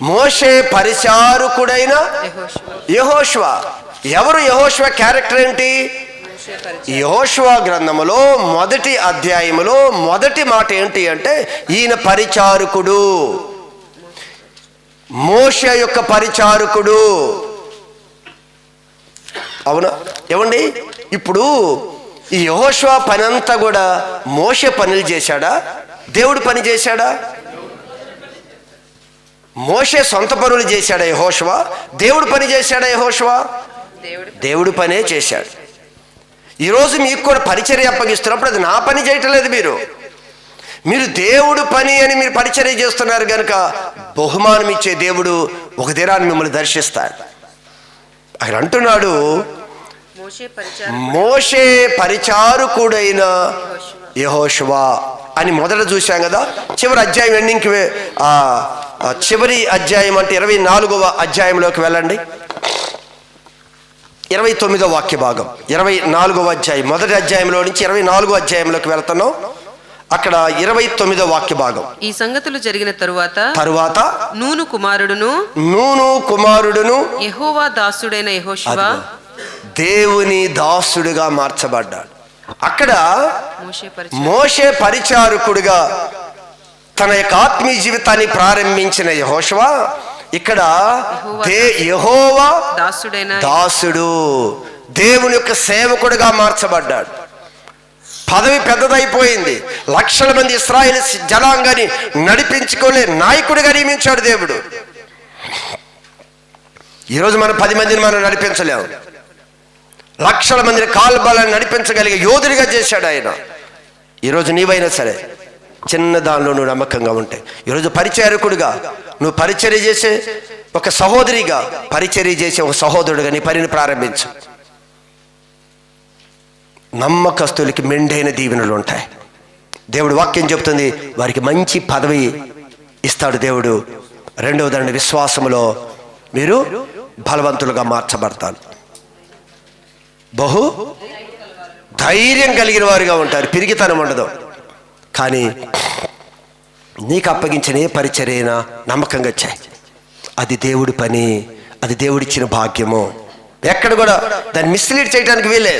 మోషే పరిచారకుడైన యెహోషువ. ఎవరు యెహోషువ క్యారెక్టర్ ఏంటి? యెహోషువ గ్రంథములో మొదటి అధ్యాయములో మొదటి మాట ఏంటి అంటే ఈయన పరిచారకుడు, మోషే యొక్క పరిచారకుడు. అవునా? ఏమండి, ఇప్పుడు ఈ యెహోషువ పని అంతా కూడా మోషే పనులు చేశాడా, దేవుడు పని చేశాడా? మోషే సొంత పనులు చేశాడా యెహోషువ? దేవుడు పని చేశాడా యెహోషువ? దేవుడు పనే చేశాడు. ఈరోజు మీకు కూడా పరిచర్య అప్పగిస్తున్నప్పుడు అది నా పని చేయటం లేదు, మీరు దేవుడు పని అని మీరు పరిచర్య చేస్తున్నారు కనుక బహుమానం ఇచ్చే దేవుడు ఒక దినాన్ని మిమ్మల్ని దర్శిస్తాడు. ఆయన అంటున్నాడు, మోషే పరిచారకుడైన యెహోషువ అని మొదట చూశాం కదా. చివరి అధ్యాయం ఎండింగ్కి చివరి అధ్యాయం అంటే 24వ అధ్యాయంలోకి వెళ్ళండి. 29వ వాక్య భాగం, 24వ అధ్యాయం. మొదటి అధ్యాయంలో నుంచి 24వ అధ్యాయంలోకి వెళ్తున్నాం. అక్కడ 29వ వాక్య భాగం. ఈ సంగతులు జరిగిన తరువాత నూను కుమారుడును యెహోవా దాసుడైన యెహోషువ దేవుని దాసుడుగా మార్చబడ్డాడు. అక్కడ మోషే పరిచారకుడిగా తన యొక్క ఆత్మీయ జీవితాన్ని ప్రారంభించిన యెహోషువ ఇక్కడ యెహోవా దాసుడు, దేవుని యొక్క సేవకుడిగా మార్చబడ్డాడు. పదవి పెద్దదైపోయింది. లక్షల మంది ఇశ్రాయేలు జనాంగాన్ని నడిపించుకోలే నాయకుడిగా నియమించాడు దేవుడు. ఈరోజు మనం 10 మందిని మనం నడిపించలేము. లక్షల మందిని కాల్బలాన్ని నడిపించగలిగే యోధుడిగా చేశాడు ఆయన. ఈరోజు నీవైనా సరే చిన్న దానిలో నువ్వు నమ్మకంగా ఉంటే, ఈరోజు పరిచారకుడిగా నువ్వు పరిచర్య చేసే ఒక సహోదరిగా, పరిచర్య చేసే ఒక సహోదరుడిగా నీ పనిని ప్రారంభించు. నమ్మకస్తులకి మెండైన దీవెనలు ఉంటాయి. దేవుడు వాక్యం చెప్తుంది, వారికి మంచి పదవి ఇస్తాడు దేవుడు. రెండవదండి, విశ్వాసములో మీరు బలవంతులుగా మార్చబడతారు. బహు ధైర్యం కలిగిన వారుగా ఉంటారు, పిరిగితనం ఉండదు. కానీ నీకు అప్పగించిన ఏ పరిచర్యైనా నమ్మకంగా చేయి. అది దేవుడి పని, అది దేవుడిచ్చిన భాగ్యము. ఎక్కడ కూడా దాన్ని మిస్లీడ్ చేయడానికి వీలే.